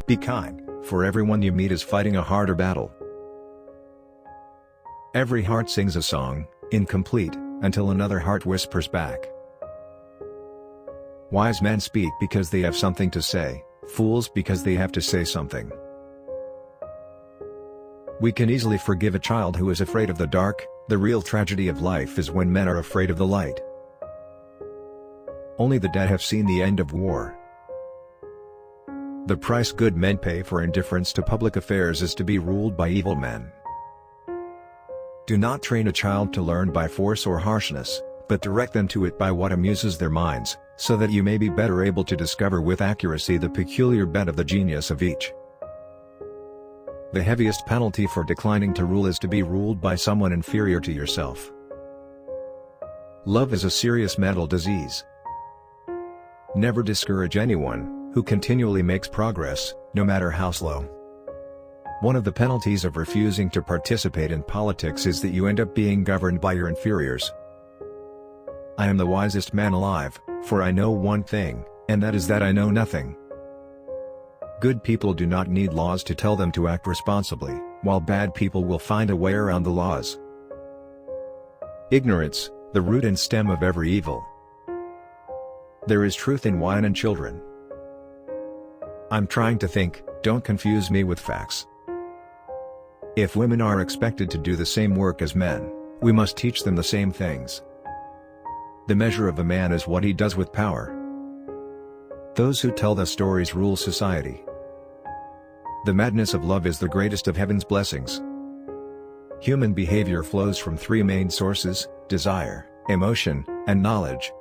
Be kind, for everyone you meet is fighting a harder battle. Every heart sings a song, incomplete, until another heart whispers back. Wise men speak because they have something to say, fools because they have to say something. We can easily forgive a child who is afraid of the dark. The real tragedy of life is when men are afraid of the light. Only the dead have seen the end of war. The price good men pay for indifference to public affairs is to be ruled by evil men. Do not train a child to learn by force or harshness, but direct them to it by what amuses their minds, so that you may be better able to discover with accuracy the peculiar bent of the genius of each. The heaviest penalty for declining to rule is to be ruled by someone inferior to yourself. Love is a serious mental disease. Never discourage anyone who continually makes progress, no matter how slow. One of the penalties of refusing to participate in politics is that you end up being governed by your inferiors. I am the wisest man alive, for I know one thing, and that is that I know nothing. Good people do not need laws to tell them to act responsibly, while bad people will find a way around the laws. Ignorance, the root and stem of every evil. There is truth in wine and children. I'm trying to think, don't confuse me with facts. If women are expected to do the same work as men, we must teach them the same things. The measure of a man is what he does with power. Those who tell the stories rule society. The madness of love is the greatest of heaven's blessings. Human behavior flows from three main sources: desire, emotion, and knowledge.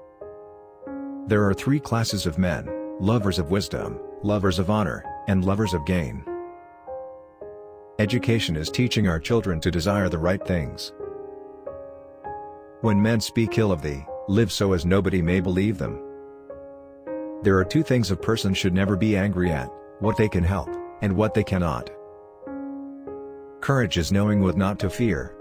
There are three classes of men: lovers of wisdom, lovers of honor, and lovers of gain. Education is teaching our children to desire the right things. When men speak ill of thee, live so as nobody may believe them. There are two things a person should never be angry at: what they can help, and what they cannot. Courage is knowing what not to fear.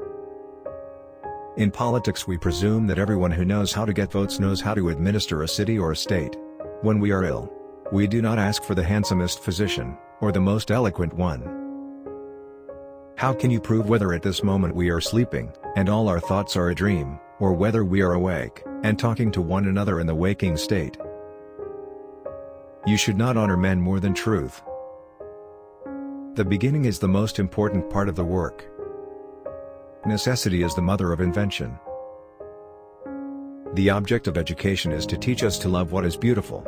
In politics we presume that everyone who knows how to get votes knows how to administer a city or a state. When we are ill, we do not ask for the handsomest physician, or the most eloquent one. How can you prove whether at this moment we are sleeping, and all our thoughts are a dream, or whether we are awake, and talking to one another in the waking state? You should not honor men more than truth. The beginning is the most important part of the work. Necessity is the mother of invention. The object of education is to teach us to love what is beautiful.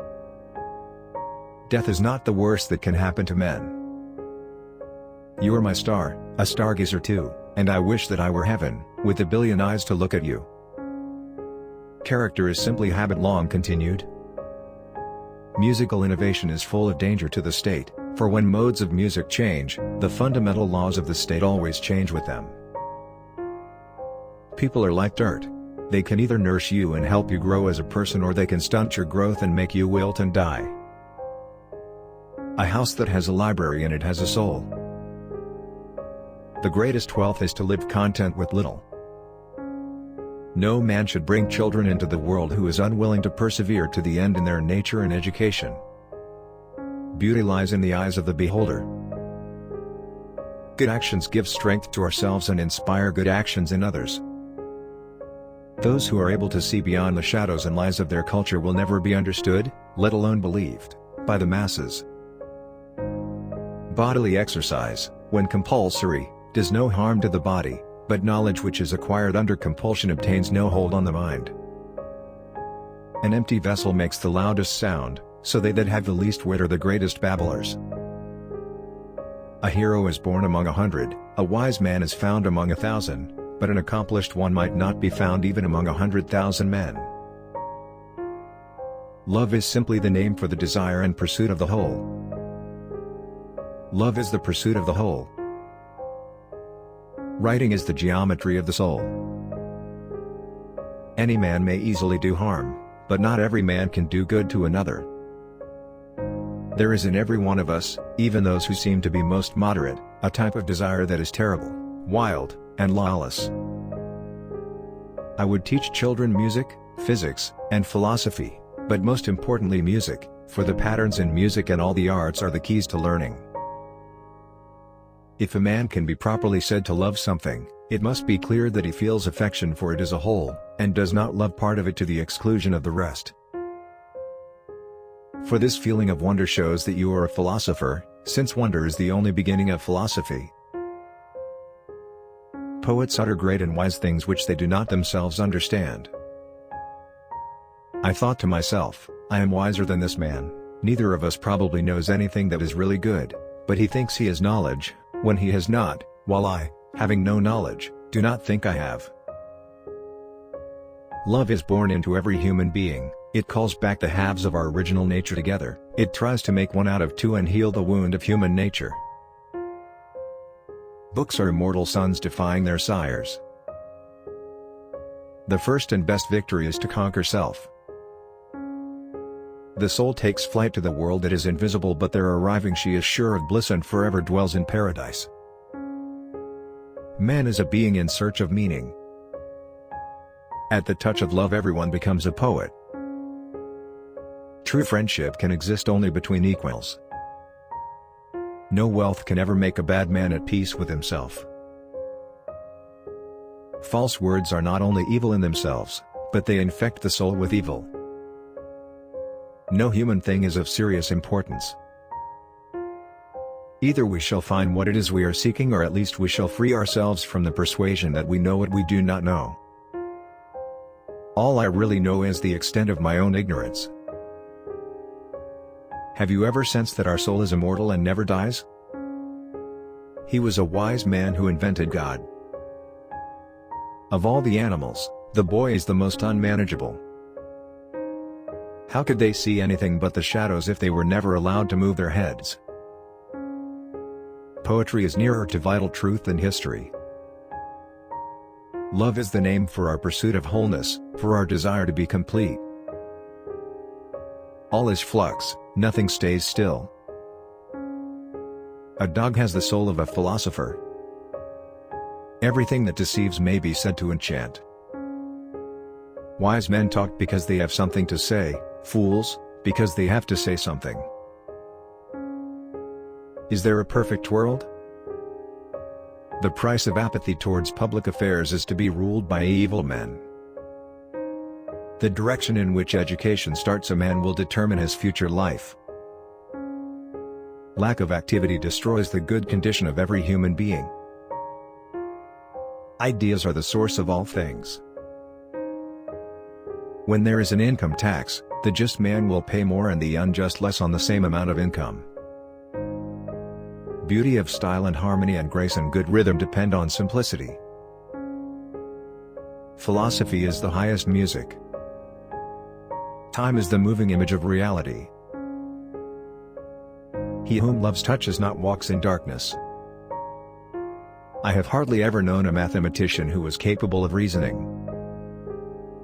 Death is not the worst that can happen to men. You are my star, a stargazer too, and I wish that I were heaven, with a billion eyes to look at you. Character is simply habit. Long continued. Musical innovation is full of danger to the state, for when modes of music change, the fundamental laws of the state always change with them. People are like dirt. They can either nourish you and help you grow as a person, or they can stunt your growth and make you wilt and die. A house that has a library in it has a soul. The greatest wealth is to live content with little. No man should bring children into the world who is unwilling to persevere to the end in their nature and education. Beauty lies in the eyes of the beholder. Good actions give strength to ourselves and inspire good actions in others. Those who are able to see beyond the shadows and lies of their culture will never be understood, let alone believed, by the masses. Bodily exercise, when compulsory, does no harm to the body, but knowledge which is acquired under compulsion obtains no hold on the mind. An empty vessel makes the loudest sound, so they that have the least wit are the greatest babblers. A hero is born among 100, a wise man is found among 1,000, but an accomplished one might not be found even among 100,000 men. Love is simply the name for the desire and pursuit of the whole. Love is the pursuit of the whole. Writing is the geometry of the soul. Any man may easily do harm, but not every man can do good to another. There is in every one of us, even those who seem to be most moderate, a type of desire that is terrible, wild, and lawless. I would teach children music, physics, and philosophy, but most importantly music, for the patterns in music and all the arts are the keys to learning. If a man can be properly said to love something, it must be clear that he feels affection for it as a whole, and does not love part of it to the exclusion of the rest. For this feeling of wonder shows that you are a philosopher, since wonder is the only beginning of philosophy. Poets utter great and wise things which they do not themselves understand. I thought to myself, I am wiser than this man, neither of us probably knows anything that is really good, but he thinks he has knowledge, when he has not, while I, having no knowledge, do not think I have. Love is born into every human being, it calls back the halves of our original nature together, it tries to make one out of two and heal the wound of human nature. Books are immortal sons defying their sires. The first and best victory is to conquer self. The soul takes flight to the world that is invisible, but there arriving she is sure of bliss and forever dwells in paradise. Man is a being in search of meaning. At the touch of love everyone becomes a poet. True friendship can exist only between equals. No wealth can ever make a bad man at peace with himself. False words are not only evil in themselves, but they infect the soul with evil. No human thing is of serious importance. Either we shall find what it is we are seeking, or at least we shall free ourselves from the persuasion that we know what we do not know. All I really know is the extent of my own ignorance. Have you ever sensed that our soul is immortal and never dies? He was a wise man who invented God. Of all the animals, the boy is the most unmanageable. How could they see anything but the shadows if they were never allowed to move their heads? Poetry is nearer to vital truth than history. Love is the name for our pursuit of wholeness, for our desire to be complete. All is flux, nothing stays still. A dog has the soul of a philosopher. Everything that deceives may be said to enchant. Wise men talk because they have something to say, fools, because they have to say something. Is there a perfect world? The price of apathy towards public affairs is to be ruled by evil men. The direction in which education starts a man will determine his future life. Lack of activity destroys the good condition of every human being. Ideas are the source of all things. When there is an income tax, the just man will pay more and the unjust less on the same amount of income. Beauty of style and harmony and grace and good rhythm depend on simplicity. Philosophy is the highest music. Time is the moving image of reality. He whom loves touches not walks in darkness. I have hardly ever known a mathematician who was capable of reasoning.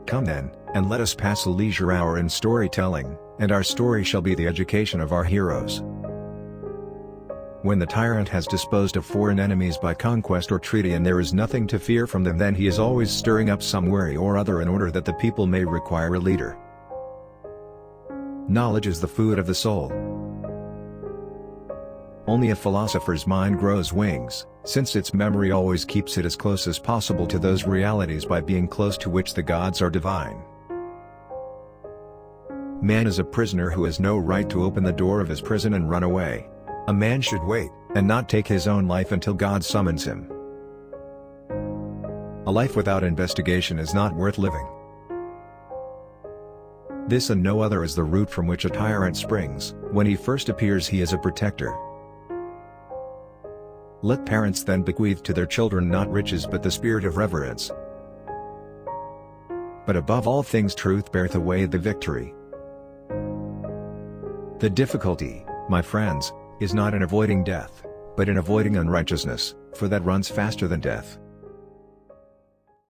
Come then, and let us pass a leisure hour in storytelling, and our story shall be the education of our heroes. When the tyrant has disposed of foreign enemies by conquest or treaty and there is nothing to fear from them, then he is always stirring up some worry or other in order that the people may require a leader. Knowledge is the food of the soul. Only a philosopher's mind grows wings, since its memory always keeps it as close as possible to those realities by being close to which the gods are divine. Man is a prisoner who has no right to open the door of his prison and run away. A man should wait, and not take his own life until God summons him. A life without investigation is not worth living. This and no other is the root from which a tyrant springs. When he first appears he is a protector. Let parents then bequeath to their children not riches but the spirit of reverence. But above all things truth beareth away the victory. The difficulty, my friends, is not in avoiding death, but in avoiding unrighteousness, for that runs faster than death.